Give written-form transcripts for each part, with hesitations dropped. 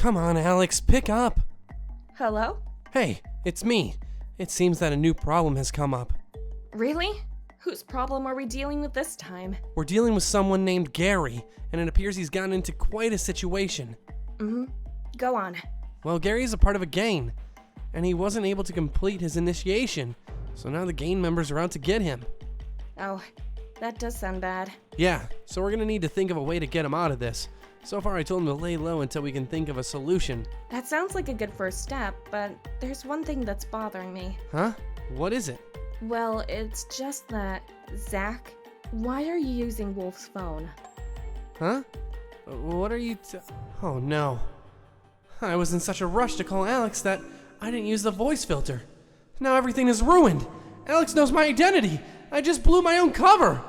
Come on, Alex, pick up. Hello? Hey, it's me. It seems that a new problem has come up. Really? Whose problem are we dealing with this time? We're dealing with someone named Gary, and it appears he's gotten into quite a situation. Go on. Well, Gary's a part of a gang, and he wasn't able to complete his initiation, so now the gang members are out to get him. Oh, that does sound bad. Yeah, so we're gonna need to think of a way to get him out of this. So far I told him to lay low until we can think of a solution. That sounds like a good first step, but there's one thing that's bothering me. Huh? What is it? Well, it's just that, Zach, why are you using Wolf's phone? Huh? What are you Oh no. I was in such a rush to call Alex that I didn't use the voice filter. Now everything is ruined. Alex knows my identity. I just blew my own cover.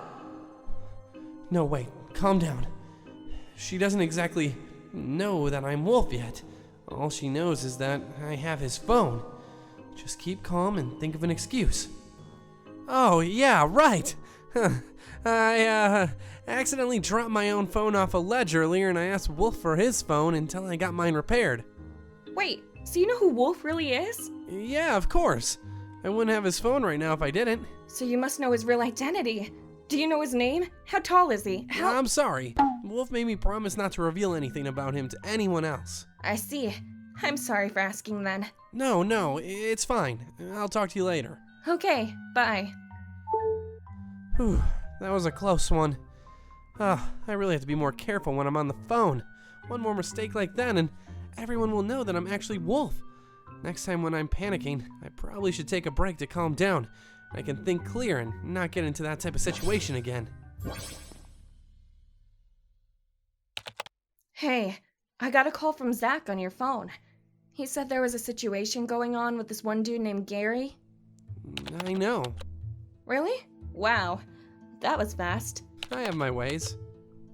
No, wait, calm down. She doesn't exactly know that I'm Wolf yet. All she knows is that I have his phone. Just keep calm and think of an excuse. Oh, yeah, right. I accidentally dropped my own phone off a ledge earlier and I asked Wolf for his phone until I got mine repaired. Wait, so you know who Wolf really is? Yeah, of course. I wouldn't have his phone right now if I didn't. So you must know his real identity. Do you know his name? How tall is he? I'm sorry. Wolf made me promise not to reveal anything about him to anyone else. I see. I'm sorry for asking then. No, it's fine. I'll talk to you later. Okay, bye. Whew, that was a close one. I really have to be more careful when I'm on the phone. One more mistake like that and everyone will know that I'm actually Wolf. Next time when I'm panicking, I probably should take a break to calm down. I can think clear and not get into that type of situation again. Hey, I got a call from Zach on your phone. He said there was a situation going on with this one dude named Gary. I know. Really? Wow, that was fast. I have my ways.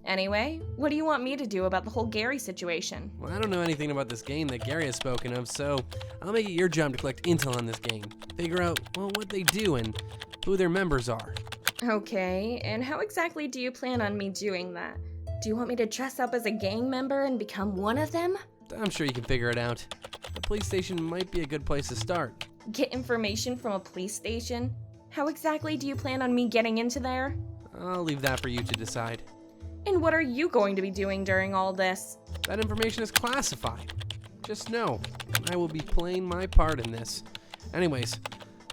Anyway, what do you want me to do about the whole Gary situation? Well, I don't know anything about this game that Gary has spoken of, so I'll make it your job to collect intel on this game. Figure out, well, what they do and who their members are. Okay, and how exactly do you plan on me doing that? Do you want me to dress up as a gang member and become one of them? I'm sure you can figure it out. The police station might be a good place to start. Get information from a police station? How exactly do you plan on me getting into there? I'll leave that for you to decide. And what are you going to be doing during all this? That information is classified. Just know, I will be playing my part in this. Anyways,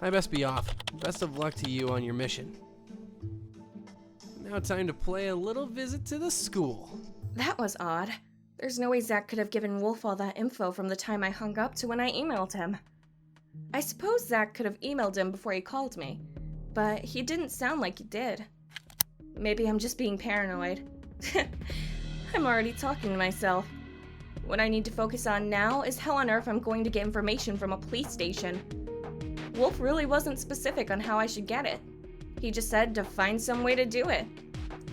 I best be off. Best of luck to you on your mission. Now time to play a little visit to the school. That was odd. There's no way Zach could have given Wolf all that info from the time I hung up to when I emailed him. I suppose Zach could have emailed him before he called me, but he didn't sound like he did. Maybe I'm just being paranoid. I'm already talking to myself. What I need to focus on now is how on earth I'm going to get information from a police station. Wolf really wasn't specific on how I should get it. He just said to find some way to do it.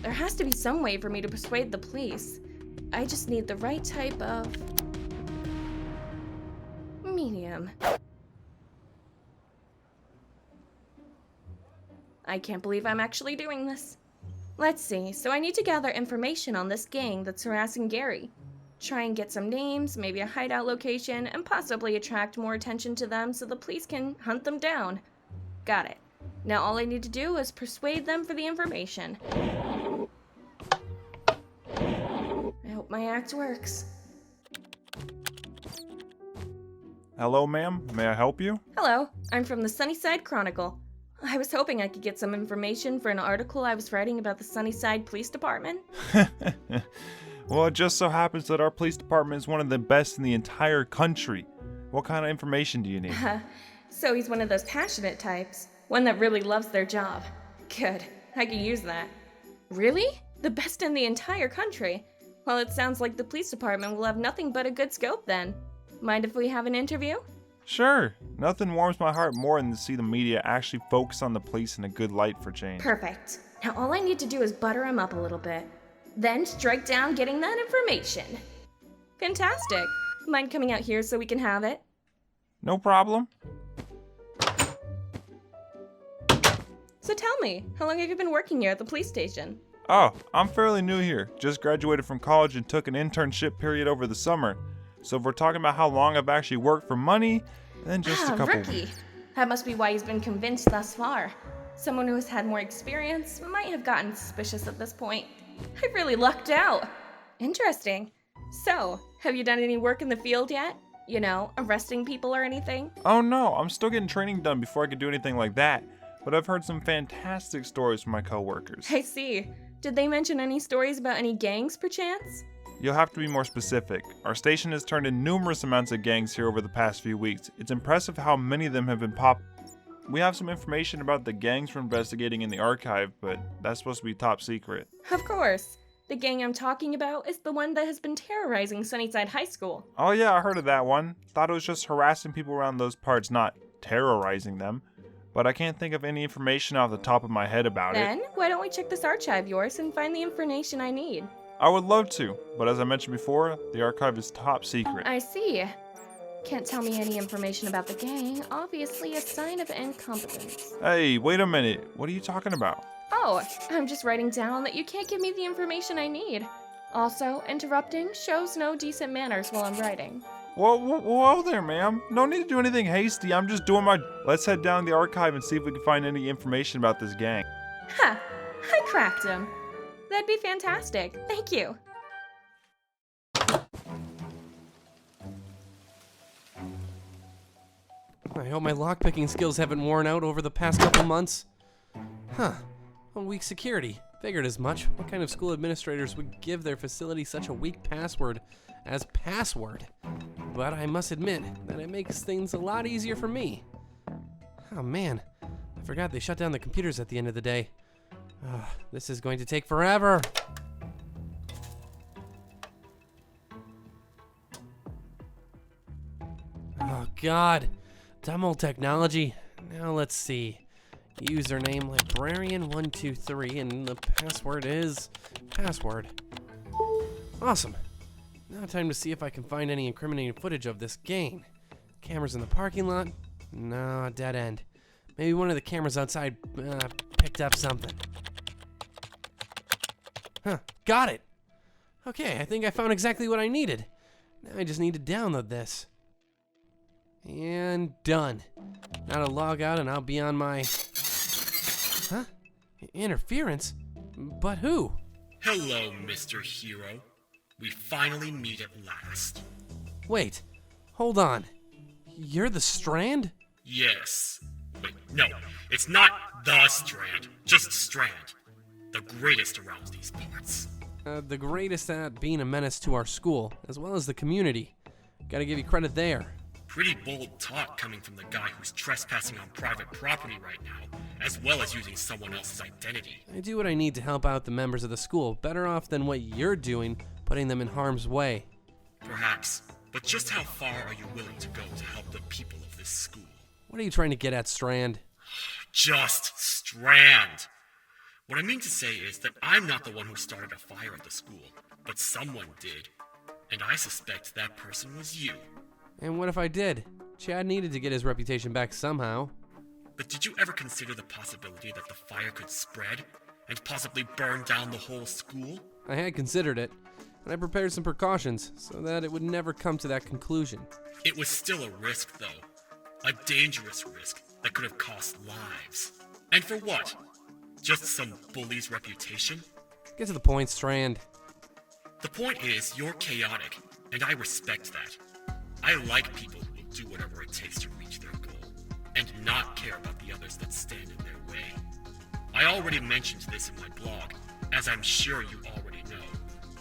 There has to be some way for me to persuade the police. I just need the right type of medium. I can't believe I'm actually doing this. Let's see, so I need to gather information on this gang that's harassing Gary. Try and get some names, maybe a hideout location, and possibly attract more attention to them so the police can hunt them down. Got it. Now all I need to do is persuade them for the information. I hope my act works. Hello, ma'am. May I help you? Hello, I'm from the Sunnyside Chronicle. I was hoping I could get some information for an article I was writing about the Sunnyside Police Department. Well, it just so happens that our police department is one of the best in the entire country. What kind of information do you need? So he's one of those passionate types. One that really loves their job. Good, I could use that. Really? The best in the entire country? Well, it sounds like the police department will have nothing but a good scope then. Mind if we have an interview? Sure. Nothing warms my heart more than to see the media actually focus on the police in a good light for change. Perfect. Now all I need to do is butter him up a little bit. Then strike down getting that information. Fantastic. Mind coming out here so we can have it? No problem. So tell me, how long have you been working here at the police station? Oh, I'm fairly new here. Just graduated from college and took an internship period over the summer. So if we're talking about how long I've actually worked for money, then just a couple Rookie. That must be why he's been convinced thus far. Someone who has had more experience might have gotten suspicious at this point. I really lucked out. Interesting. So, have you done any work in the field yet? You know, arresting people or anything? Oh no, I'm still getting training done before I could do anything like that. But I've heard some fantastic stories from my coworkers. I see. Did they mention any stories about any gangs, perchance? You'll have to be more specific. Our station has turned in numerous amounts of gangs here over the past few weeks. It's impressive how many of them have been We have some information about the gangs we're investigating in the archive, but that's supposed to be top secret. Of course. The gang I'm talking about is the one that has been terrorizing Sunnyside High School. Oh yeah, I heard of that one. Thought it was just harassing people around those parts, not terrorizing them. But I can't think of any information off the top of my head about it. Then, why don't we check this archive of yours and find the information I need? I would love to, but as I mentioned before, the archive is top secret. I see. Can't tell me any information about the gang, obviously a sign of incompetence. Hey, wait a minute. What are you talking about? Oh, I'm just writing down that you can't give me the information I need. Also, interrupting shows no decent manners while I'm writing. Whoa there, ma'am. No need to do anything hasty. I'm just doing my... Let's head down the archive and see if we can find any information about this gang. Ha! I cracked him. That'd be fantastic. Thank you. I hope my lockpicking skills haven't worn out over the past couple months. Huh. A weak security. Figured as much. What kind of school administrators would give their facility such a weak password as password? But I must admit that it makes things a lot easier for me. Oh man, I forgot they shut down the computers at the end of the day. This is going to take forever. Oh god, dumb old technology. Now let's see. Username librarian123 and the password is password. Awesome. Now time to see if I can find any incriminating footage of this gang. Cameras in the parking lot? No, dead end. Maybe one of the cameras outside picked up something. Huh, got it. Okay, I think I found exactly what I needed. Now I just need to download this. And done. Now to log out and I'll be on my... Huh? Interference? But who? Hello, Mr. Hero. We finally meet at last. Wait, hold on. You're the Strand? Yes. Wait, no, it's not the Strand, just Strand. The greatest around these parts. The greatest at being a menace to our school, as well as the community. Gotta give you credit there. Pretty bold talk coming from the guy who's trespassing on private property right now, as well as using someone else's identity. I do what I need to help out the members of the school, better off than what you're doing, putting them in harm's way. Perhaps, but just how far are you willing to go to help the people of this school? What are you trying to get at, Strand? Just Strand! What I mean to say is that I'm not the one who started a fire at the school, but someone did. And I suspect that person was you. And what if I did? Chad needed to get his reputation back somehow. But did you ever consider the possibility that the fire could spread and possibly burn down the whole school? I had considered it, and I prepared some precautions so that it would never come to that conclusion. It was still a risk, though. A dangerous risk that could have cost lives. And for what? Just some bully's reputation? Get to the point, Strand. The point is, you're chaotic, and I respect that. I like people who will do whatever it takes to reach their goal, and not care about the others that stand in their way. I already mentioned this in my blog, as I'm sure you already know,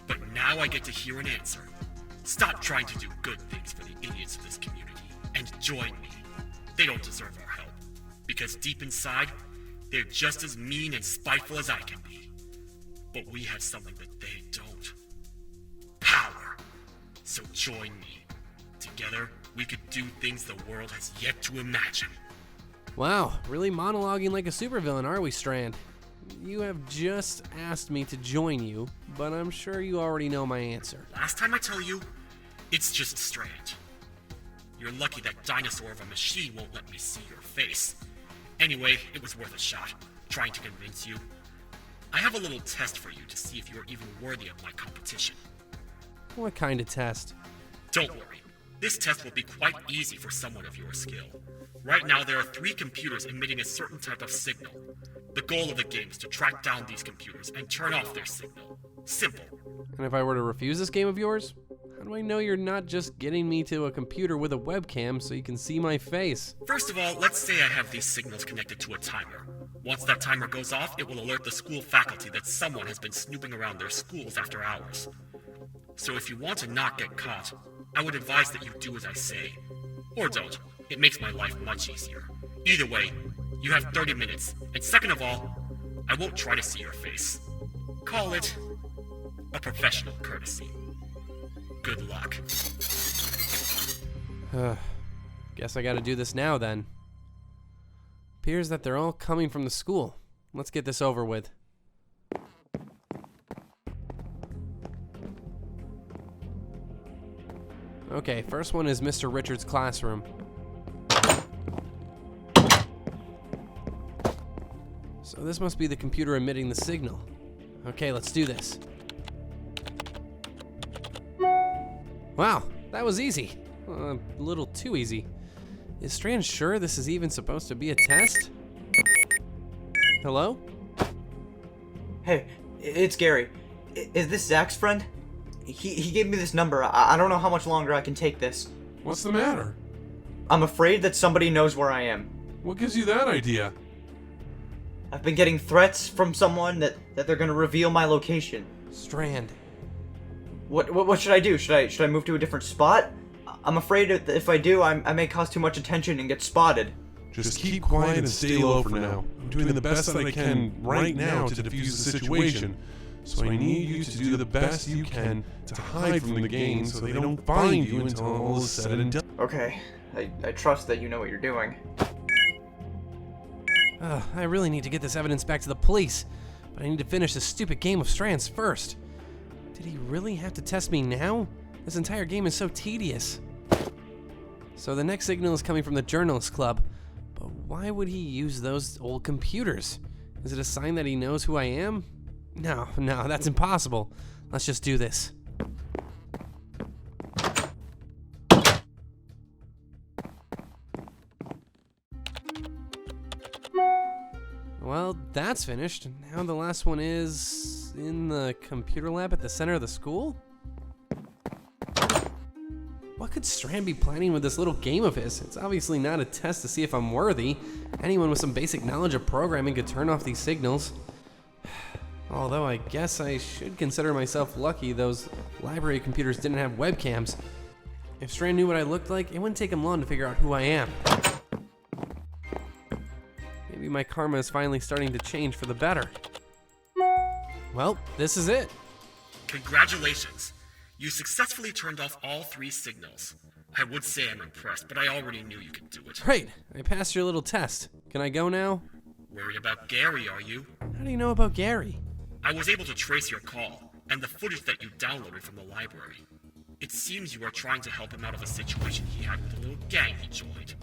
but now I get to hear an answer. Stop trying to do good things for the idiots of this community, and join me. They don't deserve our help, because deep inside, they're just as mean and spiteful as I can be. But we have something that they don't. Power. So join me. Together, we could do things the world has yet to imagine. Wow, really monologuing like a supervillain, are we, Strand? You have just asked me to join you, but I'm sure you already know my answer. Last time I tell you, it's just Strand. You're lucky that dinosaur of a machine won't let me see your face. Anyway, it was worth a shot, trying to convince you. I have a little test for you to see if you're even worthy of my competition. What kind of test? Don't worry. This test will be quite easy for someone of your skill. Right now, there are 3 computers emitting a certain type of signal. The goal of the game is to track down these computers and turn off their signal. Simple. And if I were to refuse this game of yours, how do I know you're not just getting me to a computer with a webcam so you can see my face? First of all, let's say I have these signals connected to a timer. Once that timer goes off, it will alert the school faculty that someone has been snooping around their schools after hours. So if you want to not get caught, I would advise that you do as I say. Or don't. It makes my life much easier. Either way, you have 30 minutes, and second of all, I won't try to see your face. Call it a professional courtesy. Good luck. Guess I gotta do this now then. Appears that they're all coming from the school. Let's get this over with. Okay, first one is Mr. Richards' classroom. So this must be the computer emitting the signal. Okay, let's do this. Wow, that was easy. A little too easy. Is Strand sure this is even supposed to be a test? Hello? Hey, it's Gary. Is this Zach's friend? He gave me this number. I don't know how much longer I can take this. What's the matter? I'm afraid that somebody knows where I am. What gives you that idea? I've been getting threats from someone that they're gonna reveal my location. Strand. What should I do? Should I move to a different spot? I'm afraid that if I do, I may cause too much attention and get spotted. Just keep quiet and stay low for now. I'm doing the best that I can right now to defuse the situation. So I need you to do the best you can to hide from the gang so they don't find you until all is said and done. Okay, I trust that you know what you're doing. I really need to get this evidence back to the police, but I need to finish this stupid game of Strands first. Did he really have to test me now? This entire game is so tedious. So the next signal is coming from the Journalist Club, but why would he use those old computers? Is it a sign that he knows who I am? No, that's impossible. Let's just do this. Well, that's finished. Now the last one is in the computer lab at the center of the school? What could Strand be planning with this little game of his? It's obviously not a test to see if I'm worthy. Anyone with some basic knowledge of programming could turn off these signals. Although I guess I should consider myself lucky those library computers didn't have webcams. If Strand knew what I looked like, it wouldn't take him long to figure out who I am. Maybe my karma is finally starting to change for the better. Well, this is it. Congratulations. You successfully turned off all 3 signals. I would say I'm impressed, but I already knew you could do it. Great, I passed your little test. Can I go now? Worried about Gary, are you? How do you know about Gary? I was able to trace your call, and the footage that you downloaded from the library. It seems you are trying to help him out of a situation he had with a little gang he joined.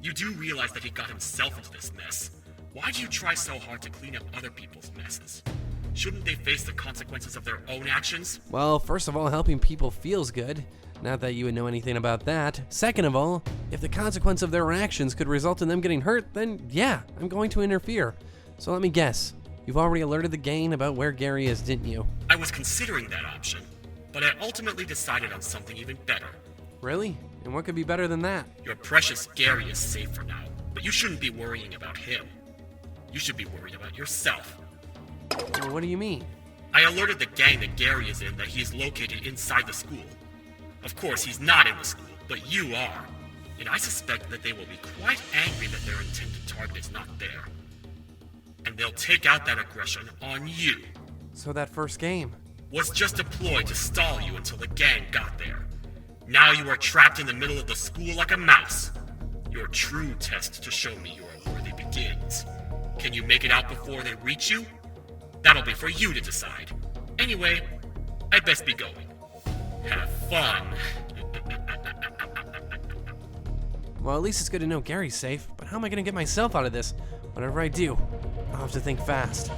You do realize that he got himself into this mess. Why do you try so hard to clean up other people's messes? Shouldn't they face the consequences of their own actions? Well, first of all, helping people feels good. Not that you would know anything about that. Second of all, if the consequence of their actions could result in them getting hurt, then yeah, I'm going to interfere. So let me guess. You've already alerted the gang about where Gary is, didn't you? I was considering that option, but I ultimately decided on something even better. Really? And what could be better than that? Your precious Gary is safe for now, but you shouldn't be worrying about him. You should be worried about yourself. Well, what do you mean? I alerted the gang that Gary is in that he is located inside the school. Of course, he's not in the school, but you are. And I suspect that they will be quite angry that their intended target is not there. And they'll take out that aggression on you. So that first game. Was just a ploy to stall you until the gang got there. Now you are trapped in the middle of the school like a mouse. Your true test to show me you are worthy begins. Can you make it out before they reach you? That'll be for you to decide. Anyway, I'd best be going. Have fun. Well, at least it's good to know Gary's safe, but how am I gonna get myself out of this? Whatever I do, I'll have to think fast.